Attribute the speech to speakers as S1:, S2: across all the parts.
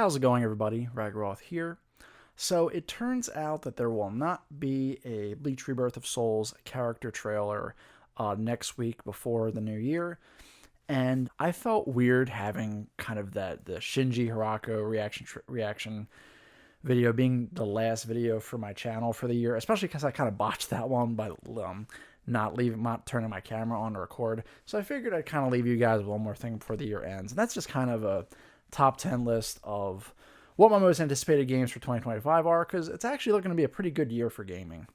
S1: How's it going, everybody? Ragroth here. So it turns out that there will not be a Bleach Rebirth of Souls character trailer next week before the new year. And I felt weird having kind of the Shinji Hirako reaction video being the last video for my channel for the year, especially because I kind of botched that one by not turning my camera on to record. So I figured I'd kind of leave you guys with one more thing before the year ends. And that's just kind of a top 10 list of what my most anticipated games for 2025 are, because it's actually looking to be a pretty good year for gaming.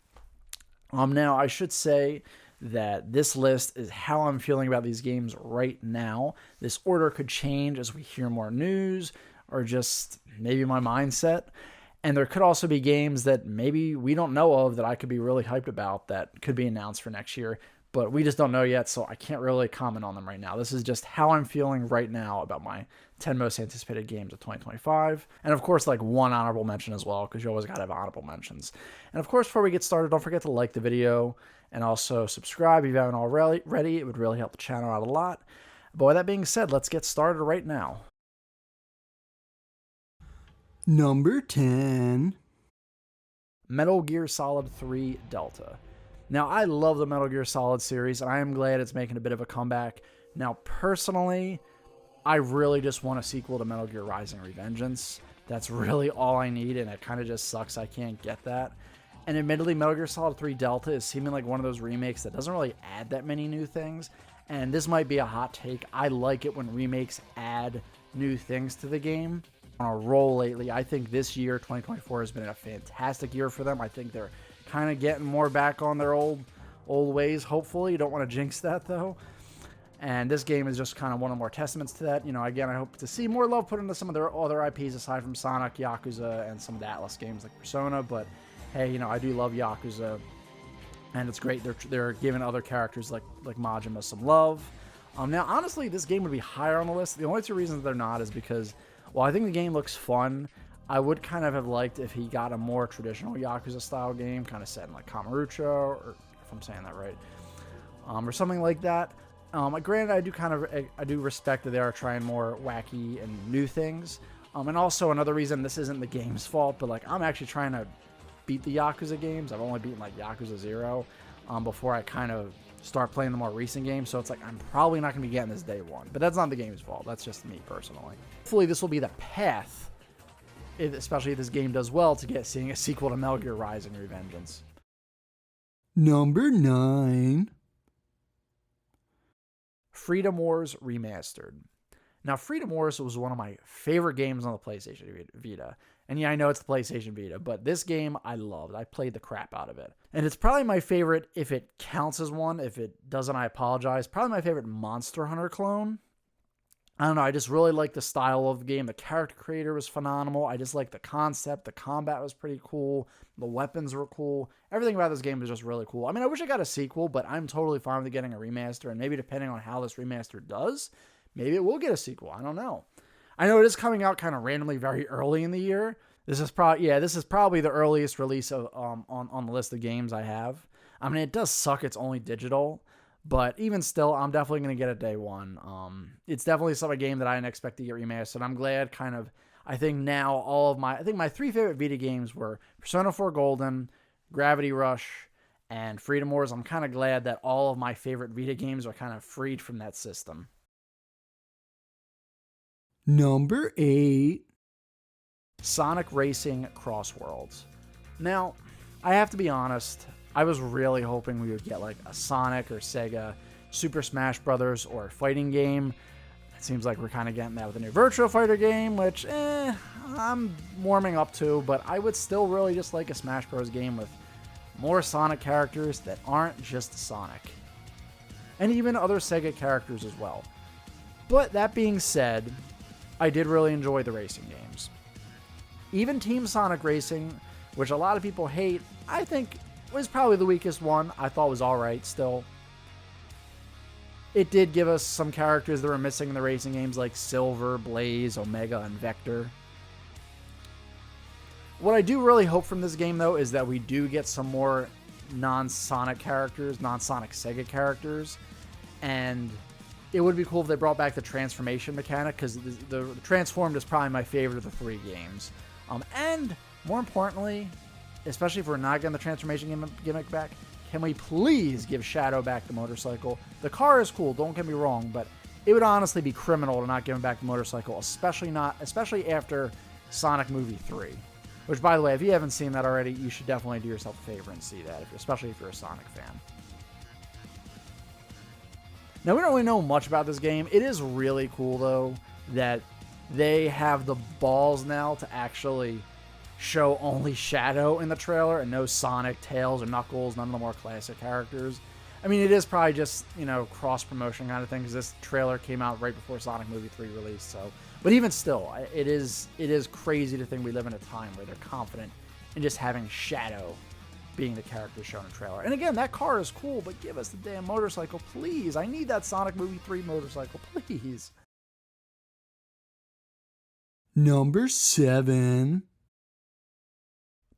S1: Now, I should say that this list is how I'm feeling about these games right now. This order could change as we hear more news, or just maybe my mindset. And there could also be games that maybe we don't know of that I could be really hyped about that could be announced for next year, but we just don't know yet, so I can't really comment on them right now. This is just how I'm feeling right now about my 10 most anticipated games of 2025. And of course, like one honorable mention as well, because you always got to have honorable mentions. And of course, before we get started, don't forget to like the video and also subscribe if you haven't already. It would really help the channel out a lot. But with that being said, let's get started right now.
S2: Number 10.
S1: Metal Gear Solid 3 Delta. Now, I love the Metal Gear Solid series, and I am glad it's making a bit of a comeback. Now, personally, I really just want a sequel to Metal Gear Rising: Revengeance. That's really all I need, and it kind of just sucks I can't get that. And admittedly, Metal Gear Solid 3 Delta is seeming like one of those remakes that doesn't really add that many new things. And this might be a hot take. I like it when remakes add new things to the game. On a roll lately, I think this year, 2024, has been a fantastic year for them. I think they're kind of getting more back on their old ways, hopefully. You don't want to jinx that, though. And this game is just kind of one of the more testaments to that. You know, again, I hope to see more love put into some of their other IPs aside from Sonic, Yakuza, and some of the Atlas games like Persona. But hey, you know, I do love Yakuza, and it's great they're giving other characters like Majima some love. Now, honestly, this game would be higher on the list. The only two reasons they're not is because, well, I think the game looks fun. I would kind of have liked if he got a more traditional Yakuza-style game, kind of set in like Kamurocho, or if I'm saying that right, or something like that. Granted, I do respect that they are trying more wacky and new things. And also another reason, this isn't the game's fault, but like I'm actually trying to beat the Yakuza games. I've only beaten like Yakuza 0 before I kind of start playing the more recent games. So it's like I'm probably not going to be getting this day one. But that's not the game's fault. That's just me personally. Hopefully this will be the path, especially if this game does well, to seeing a sequel to Metal Gear Rising: Revengeance.
S2: Number 9.
S1: Freedom Wars Remastered. Now, Freedom Wars was one of my favorite games on the PlayStation Vita. And yeah, I know it's the PlayStation Vita, but this game I loved. I played the crap out of it. And it's probably my favorite, if it counts as one. If it doesn't, I apologize. Probably my favorite Monster Hunter clone. I don't know, I just really like the style of the game. The character creator was phenomenal. I just like the concept. The combat was pretty cool. The weapons were cool. Everything about this game was just really cool. I mean, I wish I got a sequel, but I'm totally fine with getting a remaster. And maybe depending on how this remaster does, maybe it will get a sequel. I don't know. I know it is coming out kind of randomly very early in the year. This is probably the earliest release of on the list of games I have. I mean, it does suck it's only digital. But even still, I'm definitely going to get it day one. It's definitely a game that I didn't expect to get remastered. I'm glad I think now my three favorite Vita games were Persona 4 Golden, Gravity Rush, and Freedom Wars. I'm kind of glad that all of my favorite Vita games are kind of freed from that system.
S2: Number 8.
S1: Sonic Racing Cross Worlds. Now, I have to be honest, I was really hoping we would get like a Sonic or Sega Super Smash Brothers or a fighting game. It seems like we're kind of getting that with a new Virtua Fighter game, which I'm warming up to, but I would still really just like a Smash Bros. Game with more Sonic characters that aren't just Sonic. And even other Sega characters as well. But that being said, I did really enjoy the racing games. Even Team Sonic Racing, which a lot of people hate, I think was probably the weakest one. I thought was alright still. It did give us some characters that were missing in the racing games like Silver, Blaze, Omega, and Vector. What I do really hope from this game, though, is that we do get some more non-Sonic characters, non-Sonic Sega characters. And it would be cool if they brought back the transformation mechanic, because the Transformed is probably my favorite of the 3 games. And more importantly, especially if we're not getting the transformation gimmick back, can we please give Shadow back the motorcycle? The car is cool, don't get me wrong, but it would honestly be criminal to not give him back the motorcycle, especially after Sonic Movie 3. Which, by the way, if you haven't seen that already, you should definitely do yourself a favor and see that, especially if you're a Sonic fan. Now, we don't really know much about this game. It is really cool, though, that they have the balls now to actually show only Shadow in the trailer and no Sonic, Tails, or Knuckles, none of the more classic characters. I mean, it is probably just, cross-promotion kind of thing, because this trailer came out right before Sonic Movie 3 released, so... But even still, it is crazy to think we live in a time where they're confident in just having Shadow being the character shown in the trailer. And again, that car is cool, but give us the damn motorcycle, please. I need that Sonic Movie 3 motorcycle, please.
S2: Number 7.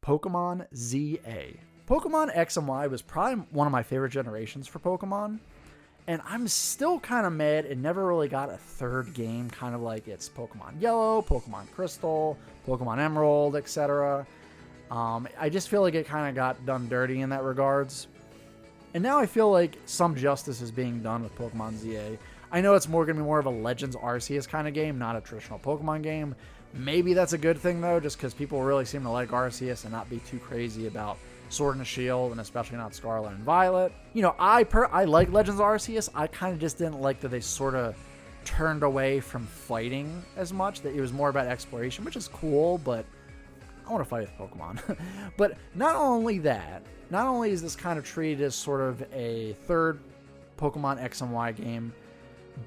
S1: Pokemon ZA. Pokemon X and Y was probably one of my favorite generations for Pokemon. And I'm still kind of mad it never really got a third game, kind of like it's Pokemon Yellow, Pokemon Crystal, Pokemon Emerald, etc. I just feel like it kind of got done dirty in that regards. And now I feel like some justice is being done with Pokemon ZA. I know it's going to be more of a Legends Arceus kind of game, not a traditional Pokemon game. Maybe that's a good thing, though, just because people really seem to like Arceus and not be too crazy about Sword and Shield, and especially not Scarlet and Violet. I like Legends Arceus. I kind of just didn't like that they sort of turned away from fighting as much, that it was more about exploration, which is cool, but I want to fight with Pokemon. But not only is this kind of treated as sort of a third Pokemon X and Y game,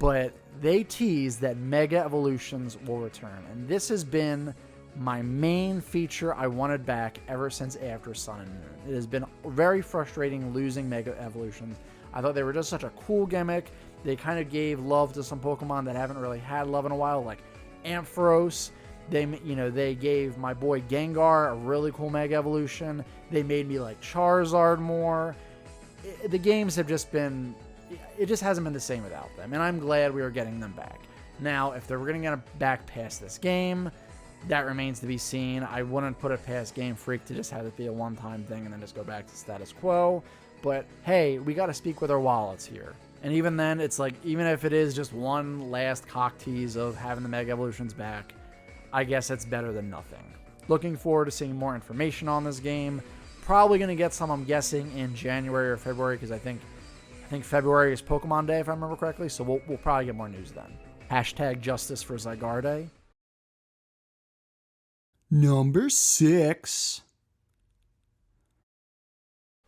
S1: but they tease that Mega Evolutions will return. And this has been my main feature I wanted back ever since after Sun and Moon. It has been very frustrating losing Mega Evolutions. I thought they were just such a cool gimmick. They kind of gave love to some Pokemon that haven't really had love in a while, like Ampharos. They gave my boy Gengar a really cool Mega Evolution. They made me like Charizard more. The games have just been... It just hasn't been the same without them, and I'm glad we are getting them back. Now, if they were going to get them back past this game, that remains to be seen. I wouldn't put it past Game Freak to just have it be a one-time thing and then just go back to status quo. But hey, we got to speak with our wallets here. And even then, it's like, even if it is just one last cock tease of having the Mega Evolutions back, I guess it's better than nothing. Looking forward to seeing more information on this game. Probably going to get some, I'm guessing, in January or February, because I think February is Pokemon Day, if I remember correctly, so we'll probably get more news then. Hashtag justice for Zygarde.
S2: Number 6.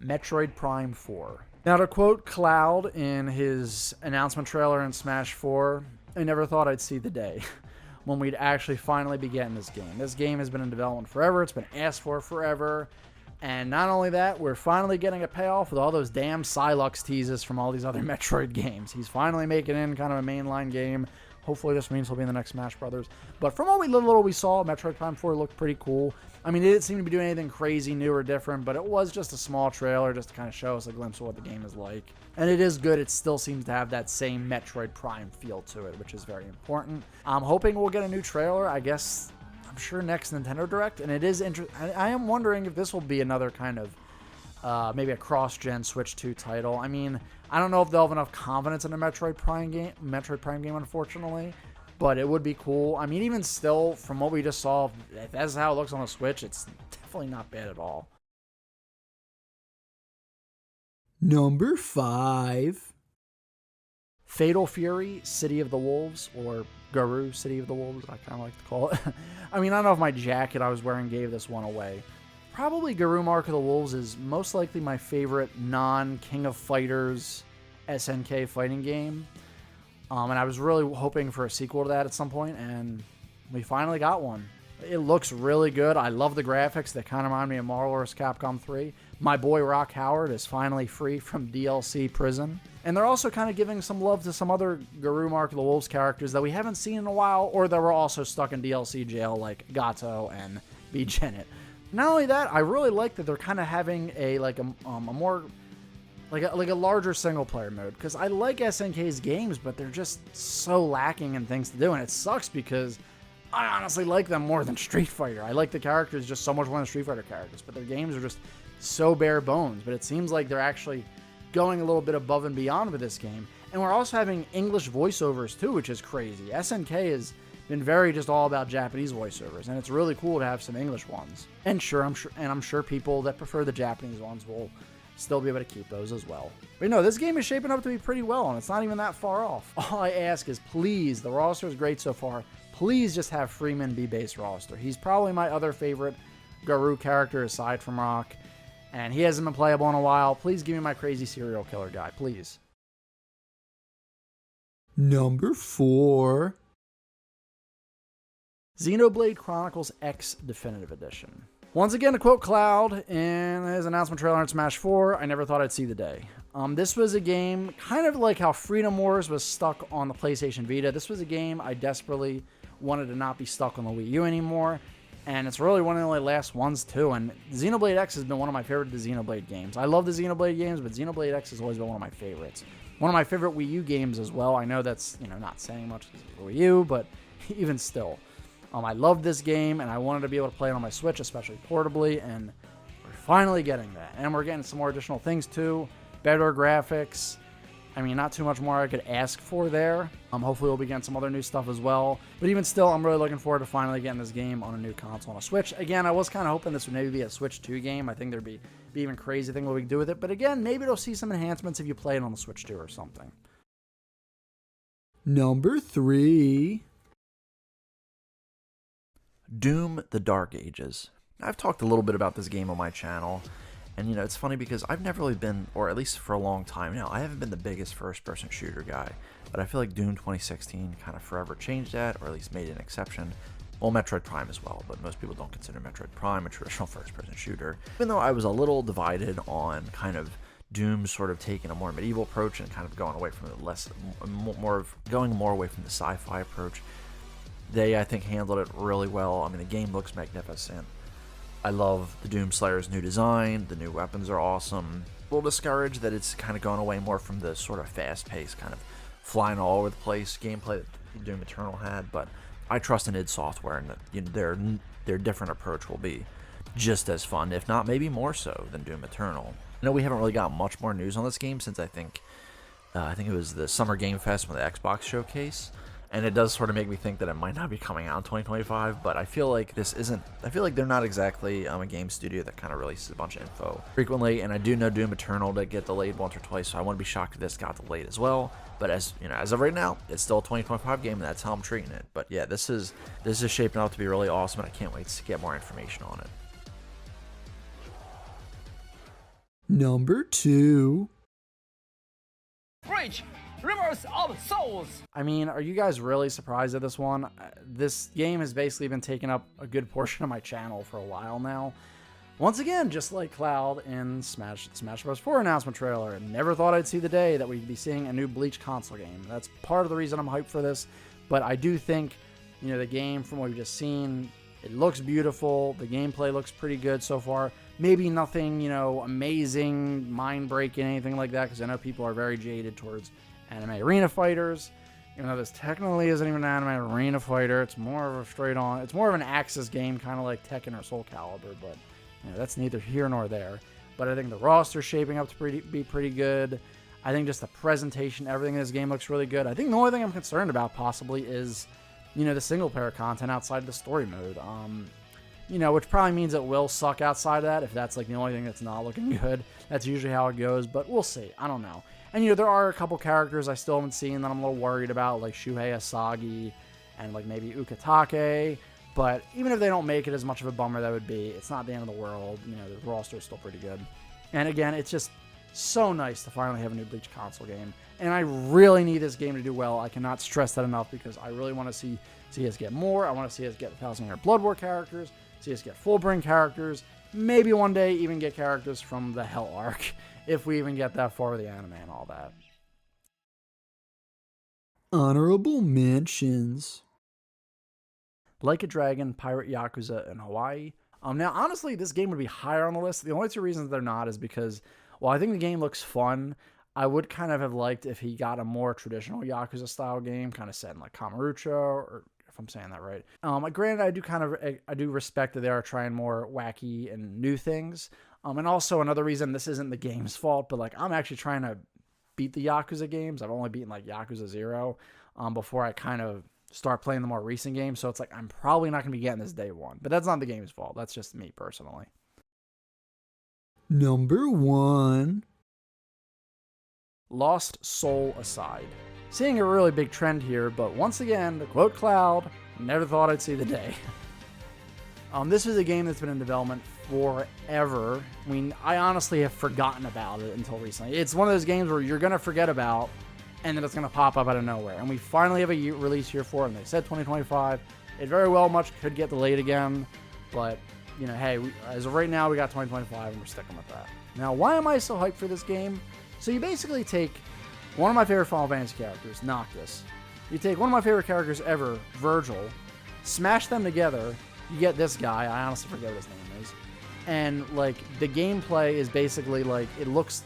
S1: Metroid Prime 4. Now, to quote Cloud in his announcement trailer in Smash 4, I never thought I'd see the day when we'd actually finally be getting this game. This game has been in development forever. It's been asked for forever. And not only that, we're finally getting a payoff with all those damn Psylux teases from all these other Metroid games. He's finally making in kind of a mainline game. Hopefully this means he'll be in the next Smash Brothers. But from what little we saw, Metroid Prime 4 looked pretty cool. I mean, it didn't seem to be doing anything crazy, new, or different, but it was just a small trailer just to kind of show us a glimpse of what the game is like. And it is good. It still seems to have that same Metroid Prime feel to it, which is very important. I'm hoping we'll get a new trailer, I guess, I'm sure next Nintendo Direct. And it is interesting. I am wondering if this will be another kind of maybe a cross-gen Switch 2 title. I mean, I don't know if they'll have enough confidence in a Metroid Prime game, unfortunately, but it would be cool. I mean, even still, from what we just saw, if that's how it looks on the Switch, it's definitely not bad at all.
S2: Number 5.
S1: Fatal Fury, City of the Wolves, or Garou, City of the Wolves, I kind of like to call it. I mean, I don't know if my jacket I was wearing gave this one away. Probably Garou Mark of the Wolves is most likely my favorite non-King of Fighters SNK fighting game. And I was really hoping for a sequel to that at some point, and we finally got one. It looks really good. I love the graphics. They kind of remind me of Marvel vs. Capcom 3. My boy Rock Howard is finally free from DLC prison. And they're also kind of giving some love to some other Garou Mark of the Wolves characters that we haven't seen in a while, or that were also stuck in DLC jail, like Gato and B. Janet. Not only that, I really like that they're kind of having a more like a larger single player mode, because I like SNK's games, but they're just so lacking in things to do, and it sucks because I honestly like them more than Street Fighter. I like the characters just so much more than Street Fighter characters, but their games are just so bare bones. But it seems like they're actually going a little bit above and beyond with this game, and we're also having English voiceovers too, which is crazy. SNK has been very just all about Japanese voiceovers, and it's really cool to have some English ones. And I'm sure people that prefer the Japanese ones will still be able to keep those as well. But no, this game is shaping up to be pretty well, and it's not even that far off. All I ask is, please, the roster is great so far. Please just have Freeman be base roster. He's probably my other favorite Garou character aside from Rock, and he hasn't been playable in a while. Please give me my crazy serial killer guy, please.
S2: Number 4.
S1: Xenoblade Chronicles X Definitive Edition. Once again, to quote Cloud in his announcement trailer in Smash 4, I never thought I'd see the day. This was a game kind of like how Freedom Wars was stuck on the PlayStation Vita. This was a game I desperately wanted to not be stuck on the Wii U anymore, and it's really one of the only last ones too. And Xenoblade X has been one of my favorite Xenoblade games. I love the Xenoblade games, but Xenoblade X has always been one of my favorites. One of my favorite Wii U games as well. I know that's not saying much because it's Wii U, but even still. I loved this game, and I wanted to be able to play it on my Switch, especially portably, and we're finally getting that. And we're getting some more additional things, too. Better graphics. I mean, not too much more I could ask for there. Hopefully we'll be getting some other new stuff as well. But even still, I'm really looking forward to finally getting this game on a new console on a Switch. Again, I was kind of hoping this would maybe be a Switch 2 game. I think there'd be even crazy thing what we could do with it. But again, maybe it'll see some enhancements if you play it on the Switch 2 or something.
S2: Number 3.
S3: Doom: The Dark Ages. I've talked a little bit about this game on my channel, and it's funny because I've never really been, or at least for a long time now, I haven't been the biggest first-person shooter guy, but I feel like Doom 2016 kind of forever changed that, or at least made an exception. Well, Metroid Prime as well, but most people don't consider Metroid Prime a traditional first-person shooter. Even though I was a little divided on kind of Doom sort of taking a more medieval approach and kind of going away from going more away from the sci-fi approach, they, I think, handled it really well. I mean, the game looks magnificent. I love the Doom Slayer's new design. The new weapons are awesome. A little discouraged that it's kind of gone away more from the sort of fast-paced, kind of flying all over the place gameplay that Doom Eternal had. But I trust in id Software, and that their different approach will be just as fun, if not maybe more so, than Doom Eternal. I know we haven't really got much more news on this game since I think it was the Summer Game Fest with the Xbox showcase. And it does sort of make me think that it might not be coming out in 2025, but I feel like they're not exactly a game studio that kind of releases a bunch of info frequently, and I do know Doom Eternal to get delayed once or twice, so I wouldn't be shocked if this got delayed as well. But as of right now, it's still a 2025 game, and that's how I'm treating it. But yeah, this is shaping up to be really awesome, and I can't wait to get more information on it.
S2: Number 2.
S4: Bleach, Rivers of Souls.
S1: I mean, are you guys really surprised at this one? This game has basically been taking up a good portion of my channel for a while now. Once again, just like Cloud in Smash Bros. 4 announcement trailer, never thought I'd see the day that we'd be seeing a new Bleach console game. That's part of the reason I'm hyped for this, but I do think, the game, from what we've just seen, it looks beautiful. The gameplay looks pretty good so far. Maybe nothing, amazing, mind-breaking, anything like that, because I know people are very jaded towards anime arena fighters. Even though this technically isn't even an anime arena fighter, it's more of an Axis game, kind of like Tekken or Soul Calibur, but that's neither here nor there. But I think the roster's shaping up to be pretty good. I think just the presentation, everything in this game looks really good. I think the only thing I'm concerned about possibly is, the single-player content outside of the story mode. Which probably means it will suck outside of that if that's like the only thing that's not looking good. That's usually how it goes, but we'll see. I don't know. And there are a couple characters I still haven't seen that I'm a little worried about, like Shuhei Asagi and like maybe Ukitake. But even if they don't make it, as much of a bummer that would be, it's not the end of the world. The roster is still pretty good. And again, it's just so nice to finally have a new Bleach console game. And I really need this game to do well. I cannot stress that enough because I really want to see us get more. I want to see us get 1,000 Year Blood War characters. See us get Fullbring characters, maybe one day even get characters from the Hell Arc, if we even get that far with the anime and all that.
S2: Honorable mentions.
S1: Like a Dragon, Pirate Yakuza and Hawaii. Now, honestly, this game would be higher on the list. The only two reasons they're not is because, While I think the game looks fun, I would kind of have liked if he got a more traditional Yakuza style game, kind of set in like Kamurocho, or if I'm saying that right. Granted, I do respect that they are trying more wacky and new things. And also another reason, this isn't the game's fault, but like I'm actually trying to beat the Yakuza games. I've only beaten like Yakuza 0 before I kind of start playing the more recent games. So it's like I'm probably not going to be getting this day one. But that's not the game's fault. That's just me personally.
S2: Number 1.
S1: Lost Soul Aside. Seeing a really big trend here, but once again, to quote Cloud, never thought I'd see the day. This is a game that's been in development forever. I mean, I honestly have forgotten about it until recently. It's one of those games where you're going to forget about, and then it's going to pop up out of nowhere. And we finally have a release year for it, and they said 2025. It very well much could get delayed again, but, you know, hey, as of right now, we got 2025, and we're sticking with that. Now, why am I so hyped for this game? So you basically take one of my favorite Final Fantasy characters, Noctis. You take one of my favorite characters ever, Virgil, smash them together, you get this guy. I honestly forget what his name is. And, like, the gameplay is basically, like, it looks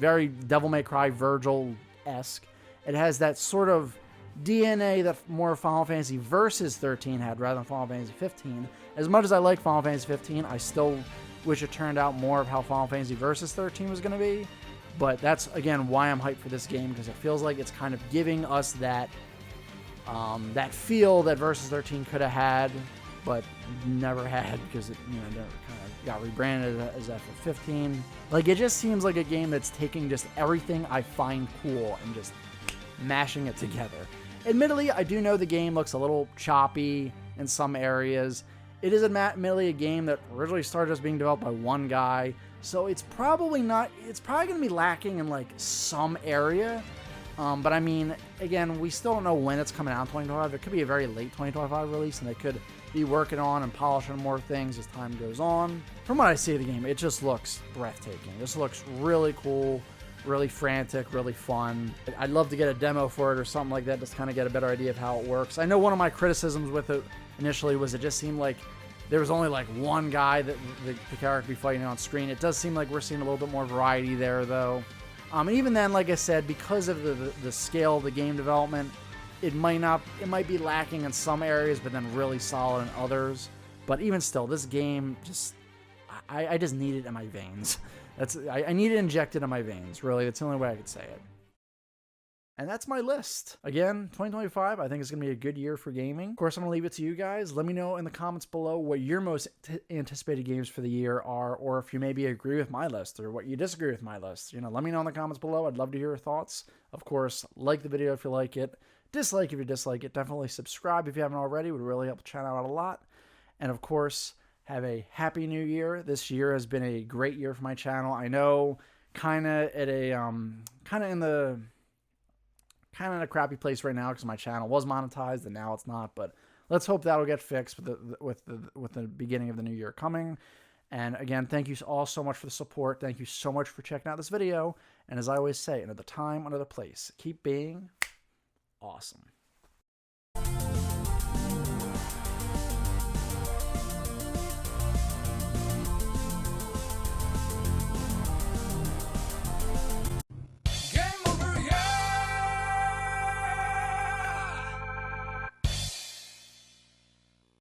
S1: very Devil May Cry Virgil-esque. It has that sort of DNA that more Final Fantasy Versus 13 had rather than Final Fantasy 15. As much as I like Final Fantasy 15, I still wish it turned out more of how Final Fantasy Versus 13 was going to be. But that's, again, why I'm hyped for this game, because it feels like it's kind of giving us that that feel that Versus 13 could have had, but never had, because it, you know, kind of got rebranded as FF15. Like, it just seems like a game that's taking just everything I find cool and just mashing it together. Admittedly, I do know the game looks a little choppy in some areas. It is admittedly a game that originally started as being developed by one guy, so it's probably going to be lacking in, like, some area. But I mean, again, we still don't know when it's coming out in 2025. It could be a very late 2025 release, and they could be working on and polishing more things as time goes on. From what I see of the game, it just looks breathtaking. This looks really cool, really frantic, really fun. I'd love to get a demo for it or something like that, just kind of get a better idea of how it works. I know one of my criticisms with it initially was it just seemed like there was only like one guy that the character be fighting on screen. It does seem like we're seeing a little bit more variety there, though. And even then, like I said, because of the scale of the game development, it might be lacking in some areas, but then really solid in others. But even still, this game I just need it in my veins. I need it injected in my veins, really. That's the only way I could say it. And that's my list. Again, 2025, I think it's going to be a good year for gaming. Of course, I'm going to leave it to you guys. Let me know in the comments below what your most anticipated games for the year are, or if you maybe agree with my list, or what you disagree with my list. You know, let me know in the comments below. I'd love to hear your thoughts. Of course, like the video if you like it. Dislike if you dislike it. Definitely subscribe if you haven't already. It would really help the channel out a lot. And of course, have a happy new year. This year has been a great year for my channel. I know, kind of in a crappy place right now because my channel was monetized and now it's not. But let's hope that'll get fixed with the beginning of the new year coming. And again, thank you all so much for the support. Thank you so much for checking out this video. And as I always say, another time, another place. Keep being awesome.